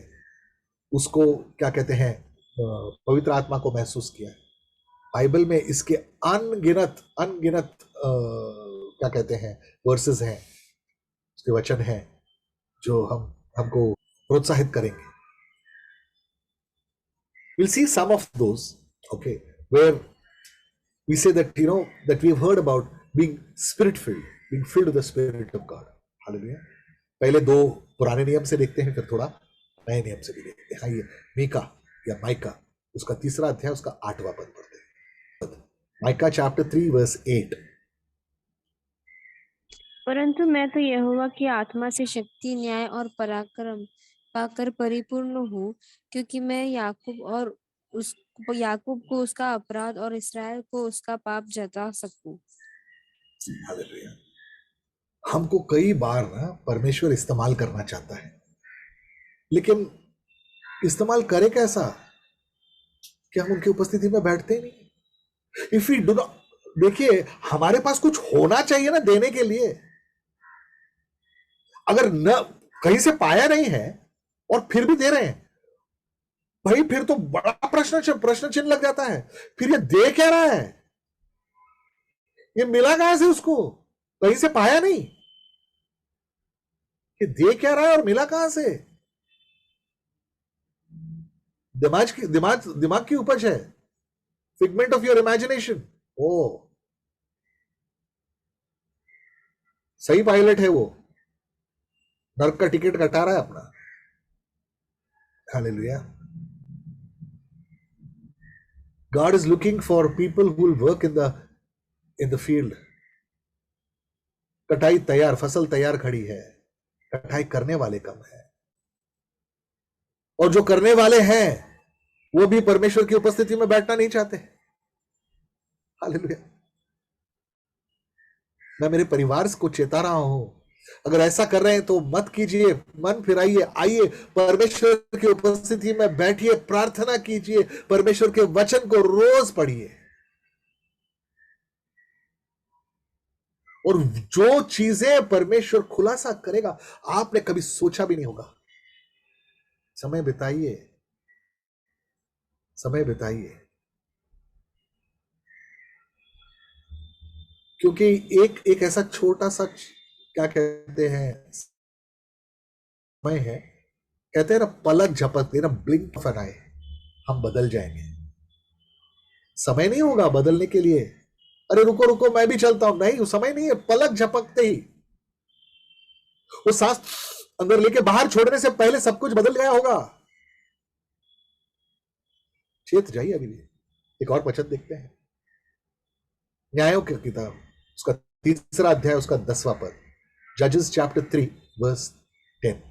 [SPEAKER 1] उसको क्या कहते हैं, पवित्र आत्मा को महसूस किया है। बाइबल में इसके अनगिनत क्या कहते हैं वर्सेस हैं, उसके वचन हैं जो हमको प्रोत्साहित करेंगे। We'll see some of those, okay, where we say that that we've heard about being spirit filled, being filled with the Spirit of God. Hallelujah. पहले दो पुराने नियम से देखते हैं, फिर थोड़ा नए नियम से भी देखते हैं। हाँ, ये मीका या माइका, उसका 3रा अध्याय, उसका 8वां पद पढ़ते हैं। Micah chapter 3 verse 8।
[SPEAKER 2] परंतु मैं तो यहोवा की आत्मा से शक्ति, न्याय और पराक्रम पाकर परिपूर्ण हूँ, क्योंकि मैं याकूब को उसका अपराध और इस्राएल को उसका पाप जता सकूं।
[SPEAKER 1] हालेलुया। हमको कई बार ना परमेश्वर इस्तेमाल करना चाहता है, लेकिन इस्तेमाल करे कैसा कि हम उनकी उपस्थिति में बैठते ही नहीं। इफ वी डू नॉट, देखिए हमारे पास कुछ होना चाहिए ना देने के लिए। अगर न कहीं से पाया नहीं है और फिर भी दे रहे हैं, भाई फिर तो बड़ा प्रश्न चिन्ह लग जाता है। फिर ये दे क्या रहा है, ये मिला कहां से उसको, कहीं से पाया नहीं, ये दे क्या रहा है और मिला कहां से। दिमाग की उपज है, फिगमेंट ऑफ योर इमेजिनेशन। ओ सही पायलट है वो, नर्क का टिकट कटा रहा है अपना। Hallelujah. God is looking for people who will work in the field. कटाई तैयार, फसल तैयार खड़ी है, कटाई करने वाले कम है। और जो करने वाले हैं वो भी परमेश्वर की उपस्थिति में बैठना नहीं चाहते। हालेलुया। मैं मेरे परिवार को चेता रहा हूं, अगर ऐसा कर रहे हैं तो मत कीजिए, मन फिराइए, आइए परमेश्वर की उपस्थिति में बैठिए, प्रार्थना कीजिए, परमेश्वर के वचन को रोज पढ़िए। और जो चीजें परमेश्वर खुलासा करेगा आपने कभी सोचा भी नहीं होगा। समय बिताइए, समय बिताइए, क्योंकि एक एक ऐसा छोटा सा क्या कहते हैं समय है, कहते हैं ना पलक झपक देना, ब्लिंक ऑफ एन आई, हम बदल जाएंगे। समय नहीं होगा बदलने के लिए, अरे रुको रुको मैं भी चलता हूं, नहीं समय नहीं है। पलक झपकते ही वो सांस अंदर लेके बाहर छोड़ने से पहले सब कुछ बदल गया होगा। चेत जाइए अभी भी। एक और वचन देखते हैं, न्यायों की किताब उसका 3 अध्याय उसका 10वां पद, जजेस चैप्टर 3 वर्स 10।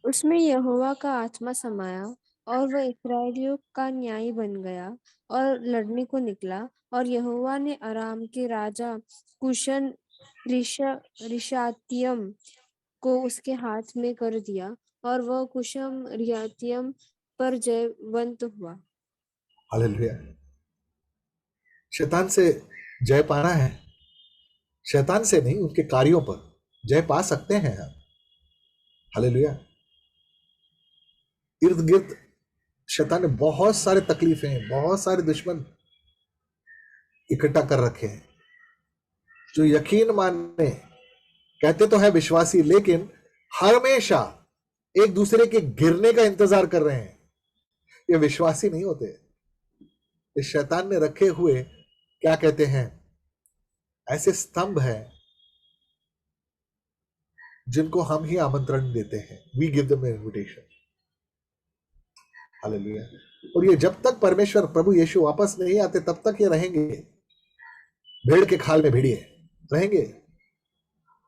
[SPEAKER 2] उसमें यहोवा का आत्मा समाया और वह इस्राएलियों का न्यायी बन गया और लड़ने को निकला। और यहोवा ने अराम के राजा कुशन रिशातियम को उसके हाथ में कर दिया और वह कुशम रियातियम पर जयवंत हुआ।
[SPEAKER 1] हालेलुया। शैतान से जय पाना है, शैतान से नहीं उनके कार्यों पर जय पा सकते हैं हम। हालेलुया। इर्द गिर्द शैतान ने बहुत सारे तकलीफें, बहुत सारे दुश्मन इकट्ठा कर रखे हैं, जो यकीन मानने कहते तो है विश्वासी, लेकिन हमेशा एक दूसरे के गिरने का इंतजार कर रहे हैं। ये विश्वासी नहीं होते। इस शैतान ने रखे हुए क्या कहते हैं ऐसे स्तंभ हैं जिनको हम ही आमंत्रण देते हैं। We give them invitation. Hallelujah. और ये जब तक परमेश्वर प्रभु यीशु वापस नहीं आते तब तक ये रहेंगे, भेड़ के खाल में भेड़िए रहेंगे।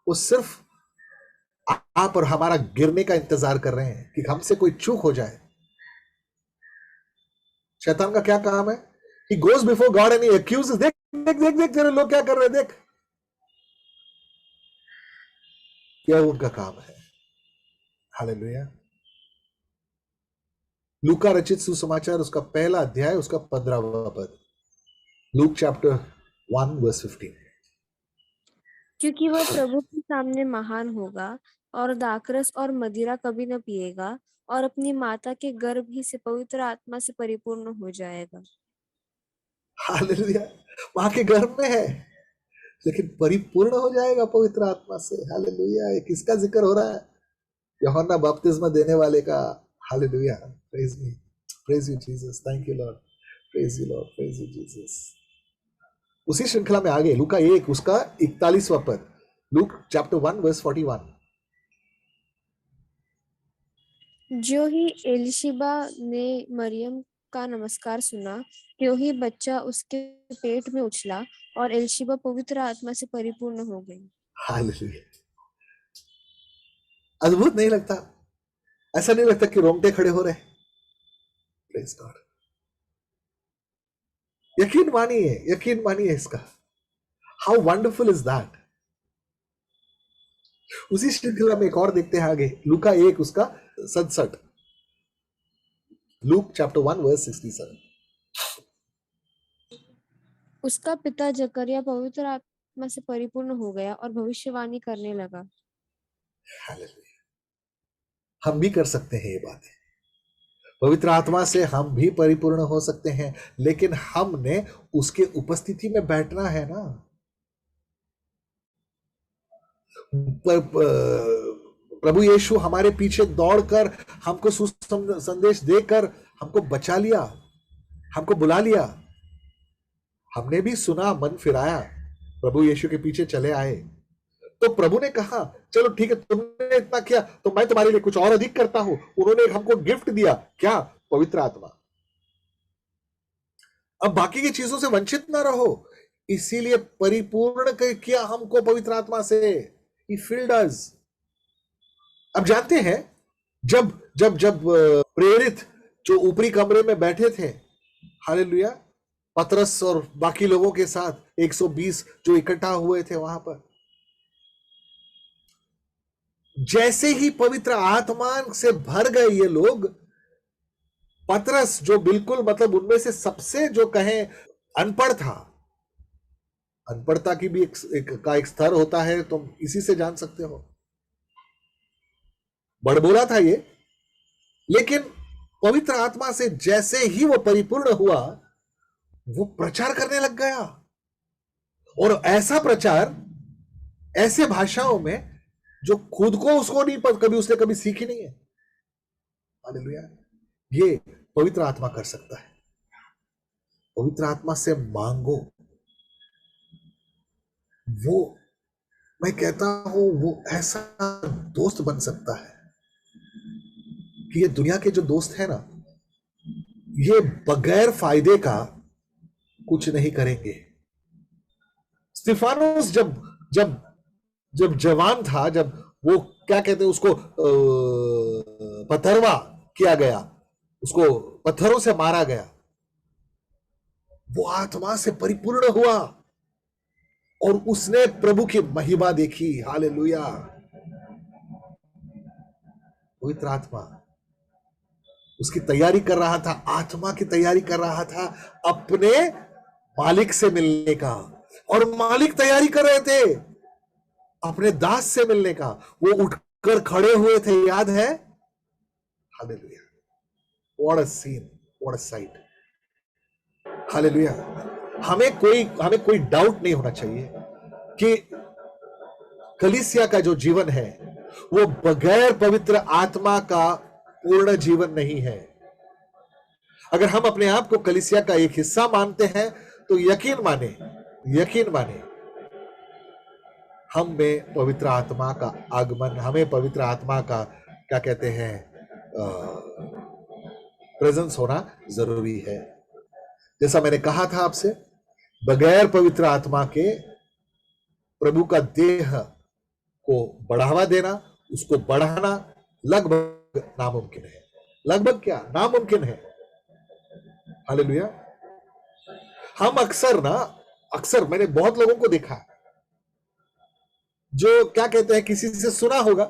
[SPEAKER 1] वो सिर्फ आप और हमारा गिरने का इंतजार कर रहे हैं कि हमसे कोई चूक हो जाए। शैतान का क्या काम है? He goes before God and he accuses, देख देख देख देख तेरे लोग क्या कर रहे हैं, देख। यह उनका काम है। हालेलुया। लूका रचित सुसमाचार उसका 1 अध्याय उसका 15वां पद, लूक चैप्टर 1 वर्स 15।
[SPEAKER 2] क्योंकि वह प्रभु के सामने महान होगा और दाखरस और मदिरा कभी न पिएगा और अपनी माता के गर्भ ही से पवित्र आत्मा से परिपूर्ण हो जाएगा।
[SPEAKER 1] हालेलुया। वहां के गर्भ में है लेकिन परिपूर्ण हो जाएगा पवित्र आत्मा से। हालेलुया। ये किसका जिक्र हो रहा है? यूहन्ना बपतिस्मा देने वाले का। Hallelujah. Praise me, praise you Jesus, thank you Lord, praise you Lord, praise you Jesus. उसी श्रृंखला में आगे लूका 1 उसका 41वां पद, लूक चैप्टर 1 वर्स 41।
[SPEAKER 2] जो ही एलिशिबा ने मरियम का नमस्कार सुना, त्यों ही बच्चा उसके पेट में उछला और एलिशिबा पवित्र आत्मा से परिपूर्ण हो गई।
[SPEAKER 1] हालेलुया। अद्भुत नहीं लगता? ऐसा नहीं लगता कि रोंगटे खड़े हो रहे? Praise God. यकीन मानिए इसका। How wonderful is that. उसी श्रृंखला में एक और देखते हैं आगे, लूका 1 उसका 67, लूक चैप्टर 1 वर्स 67।
[SPEAKER 2] उसका पिता जकरिया पवित्र आत्मा से परिपूर्ण हो गया और भविष्यवाणी करने लगा।
[SPEAKER 1] हालेलुया। हम भी कर सकते हैं ये बातें, पवित्र आत्मा से हम भी परिपूर्ण हो सकते हैं, लेकिन हमने उसके उपस्थिति में बैठना है ना। प्रभु यीशु हमारे पीछे दौड़कर हमको संदेश देकर हमको बचा लिया, हमको बुला लिया। हमने भी सुना, मन फिराया, प्रभु यीशु के पीछे चले आए। तो प्रभु ने कहा चलो ठीक है, तुमने इतना किया तो मैं तुम्हारे लिए कुछ और अधिक करता हूं। उन्होंने हमको गिफ्ट दिया, क्या? पवित्र आत्मा। अब बाकी की चीजों से वंचित ना रहो, इसीलिए परिपूर्ण किया हमको पवित्र आत्मा से। He filled us। अब जानते हैं जब जब जब प्रेरित जो ऊपरी कमरे में बैठे थे, हालेलुया, पतरस और बाकी लोगों के साथ 120 जो इकट्ठा हुए थे वहां पर, जैसे ही पवित्र आत्मा से भर गए ये लोग, पतरस जो बिल्कुल मतलब उनमें से सबसे जो कहें अनपढ़ था, अनपढ़ता की भी एक स्तर होता है, तुम इसी से जान सकते हो। बड़बोला था ये, लेकिन पवित्र आत्मा से जैसे ही वो परिपूर्ण हुआ, वो प्रचार करने लग गया, और ऐसा प्रचार ऐसे भाषाओं में जो खुद को उसको नहीं कभी उसने कभी सीखी नहीं है। हालेलुया। ये पवित्र आत्मा कर सकता है। पवित्र आत्मा से मांगो। वो, मैं कहता हूं, वो ऐसा दोस्त बन सकता है कि ये दुनिया के जो दोस्त है ना, ये बगैर फायदे का कुछ नहीं करेंगे। स्तिफानोस जब जब जब जवान था, जब वो क्या कहते हैं उसको पथरवा किया गया, उसको पत्थरों से मारा गया, वो आत्मा से परिपूर्ण हुआ और उसने प्रभु की महिमा देखी। हालेलुया। पवित्र आत्मा उसकी तैयारी कर रहा था, आत्मा की तैयारी कर रहा था अपने मालिक से मिलने का, और मालिक तैयारी कर रहे थे अपने दास से मिलने का। वो उठकर खड़े हुए थे, याद है? Hallelujah. What a scene, what a sight. Hallelujah. हमें कोई डाउट नहीं होना चाहिए कि कलीसिया का जो जीवन है वो बगैर पवित्र आत्मा का पूर्ण जीवन नहीं है। अगर हम अपने आप को कलीसिया का एक हिस्सा मानते हैं तो यकीन माने हम में पवित्र आत्मा का आगमन, हमें पवित्र आत्मा का क्या कहते हैं प्रेजेंस होना जरूरी है। जैसा मैंने कहा था आपसे, बगैर पवित्र आत्मा के प्रभु का देह को बढ़ावा देना, उसको बढ़ाना लगभग नामुमकिन है। लगभग क्या, नामुमकिन है। हालेलुया। हम अक्सर मैंने बहुत लोगों को देखा जो क्या कहते हैं, किसी से सुना होगा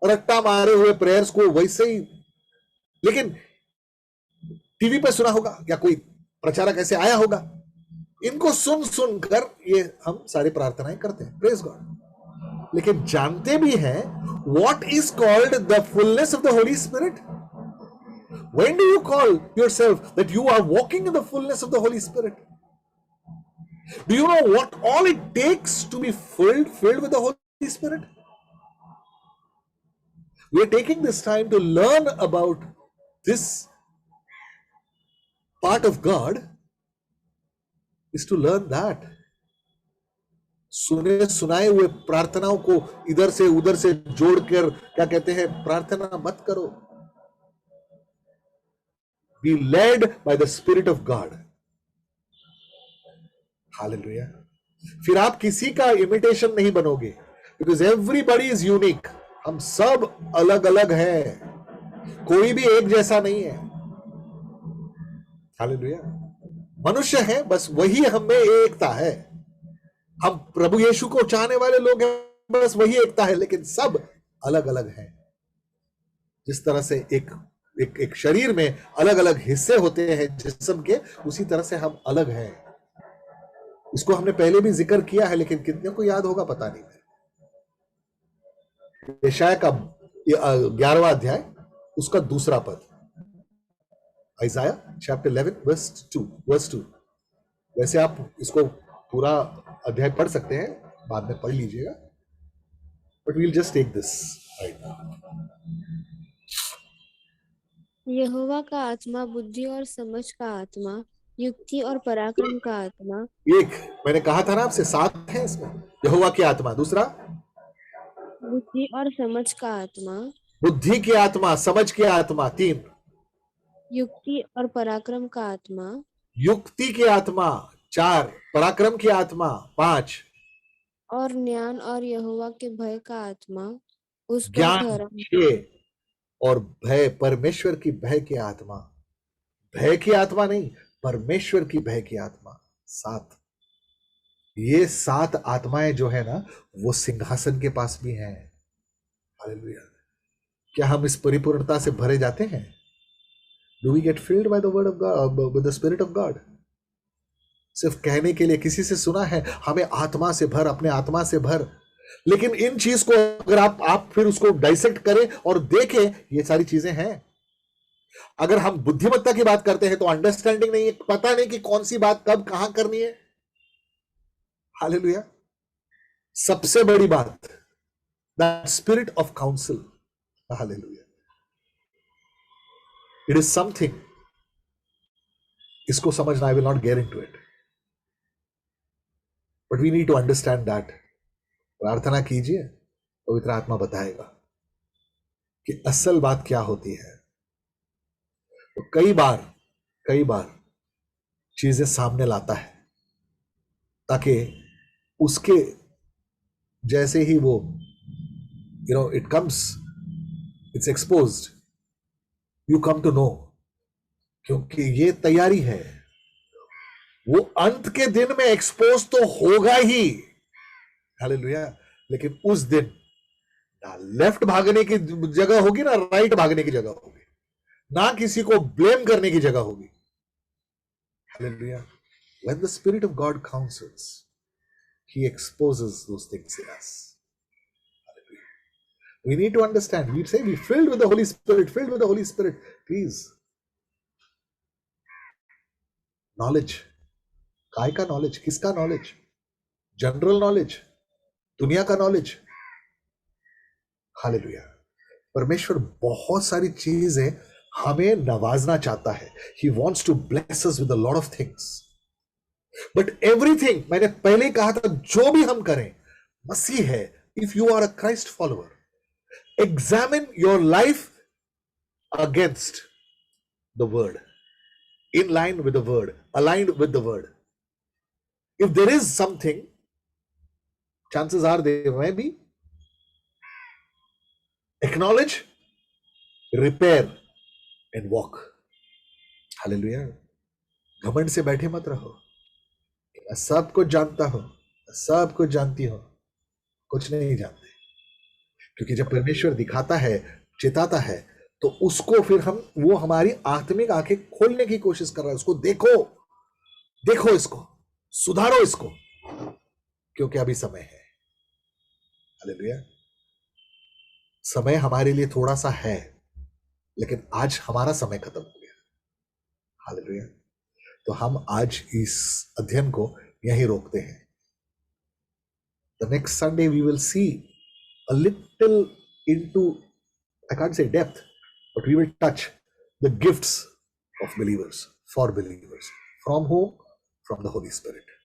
[SPEAKER 1] रट्टा मारे हुए प्रेयर्स को वैसे ही, लेकिन टीवी पे सुना होगा या कोई प्रचारक ऐसे आया होगा, इनको सुनकर ये हम सारी प्रार्थनाएं करते हैं, प्रेज गॉड, लेकिन जानते भी हैं what is called the fullness of the Holy spirit? When do you call yourself that you are walking in the fullness of the Holy Spirit? Do you know what all it takes to be filled with the Holy Spirit? We are taking this time to learn about this part of God, is to learn that. सुनाए हुए प्रार्थनाओं को इधर से उधर से जोड़कर क्या कहते हैं, प्रार्थना मत करो। Be led by the Spirit of God. Hallelujah. फिर आप किसी का इमिटेशन नहीं बनोगे, because everybody is unique. हम सब अलग अलग हैं, कोई भी एक जैसा नहीं है। Hallelujah. मनुष्य है, बस वही हम में एकता है। हम प्रभु यीशु को चाहने वाले लोग हैं, बस वही एकता है, लेकिन सब अलग अलग हैं। जिस तरह से एक शरीर में अलग अलग हिस्से होते हैं जिस्म के, उसी तरह से हम अलग हैं। इसको हमने पहले भी जिक्र किया है, लेकिन कितने को याद होगा पता नहीं। यशाया का 11वां अध्याय, उसका 2 पद, आइजाया चैप्टर 11 वर्स 2। वैसे आप इसको पूरा अध्याय पढ़ सकते हैं, बाद में पढ़ लीजिएगा, but we'll just take this right now.
[SPEAKER 2] यहोवा का आत्मा बुद्धि और समझ का आत्मा, युक्ति और पराक्रम का आत्मा।
[SPEAKER 1] एक मैंने कहा था ना आपसे, 7 है इसमें। यहोवा की आत्मा, दूसरा
[SPEAKER 2] बुद्धि और समझ का आत्मा,
[SPEAKER 1] बुद्धि की आत्मा, समझ की आत्मा, 3
[SPEAKER 2] युक्ति और पराक्रम का आत्मा, युक्ति
[SPEAKER 1] की आत्मा, 4 पराक्रम की आत्मा, 5
[SPEAKER 2] और ज्ञान और यहोवा के भय का आत्मा उस पर
[SPEAKER 1] ज्ञान
[SPEAKER 2] ठहरा।
[SPEAKER 1] और भय, परमेश्वर की भय की आत्मा, भय की आत्मा नहीं, परमेश्वर की भय की आत्मा, 7। ये 7 आत्माएं जो है ना, वो सिंहासन के पास भी हैं। हालेलुया। क्या हम इस परिपूर्णता से भरे जाते हैं? Do we get filled by the word of God, with the Spirit of God? सिर्फ कहने के लिए किसी से सुना है हमें आत्मा से भर, अपने आत्मा से भर, लेकिन इन चीज को अगर आप फिर उसको डाइसेक्ट करें और देखें, ये सारी चीजें हैं। अगर हम बुद्धिमत्ता की बात करते हैं तो अंडरस्टैंडिंग नहीं है, पता नहीं कि कौन सी बात कब कहां करनी है। हालेलुया। सबसे बड़ी बात, that spirit of counsel, hallelujah, it is something, इसको समझना, I will not get into it, but we need to understand that. प्रार्थना कीजिए, पवित्र आत्मा बताएगा कि असल बात क्या होती है। तो कई बार चीजें सामने लाता है ताकि उसके जैसे ही वो it comes, it's exposed, you come to know, क्योंकि ये तैयारी है, वो अंत के दिन में एक्सपोज तो होगा ही, हालेलुया, लेकिन उस दिन ना लेफ्ट भागने की जगह होगी ना राइट भागने की जगह होगी, ना किसी को ब्लेम करने की जगह होगी। Hallelujah. When the Spirit of God counsels, He exposes those things in us. Hallelujah. We need to understand. We say we're filled with the Holy Spirit, filled with the Holy Spirit. Please. Knowledge. काय का knowledge? किसका knowledge? General knowledge? दुनिया का knowledge? Hallelujah. परमेश्वर बहुत सारी चीजें हमें नवाजना चाहता है। He wants to bless us with a lot of things. But everything, मैंने पहले कहा था, जो भी हम करें मसीह है, if you are a Christ follower, examine your life against the word, in line with the word, aligned with the word. If there is something, chances are there may be, acknowledge, repair and walk. Hallelujah. घमंड से बैठे मत रहो, मैं सब कुछ जानता हूं, मैं सब कुछ जानती हूं। कुछ नहीं जानते, क्योंकि जब परमेश्वर दिखाता है, चिताता है, तो उसको फिर वो हमारी आत्मिक आंखें खोलने की कोशिश कर रहा है। उसको देखो, देखो इसको, सुधारो इसको, क्योंकि अभी समय है। हालेलुया। समय हमारे लिए थोड़ा सा है, लेकिन आज हमारा समय खत्म हो गया। हालेलुया। तो हम आज इस अध्ययन को यहीं रोकते हैं। The next Sunday we will see a little into, I can't say depth, but we will touch the gifts of believers, for believers. From whom? From the Holy Spirit.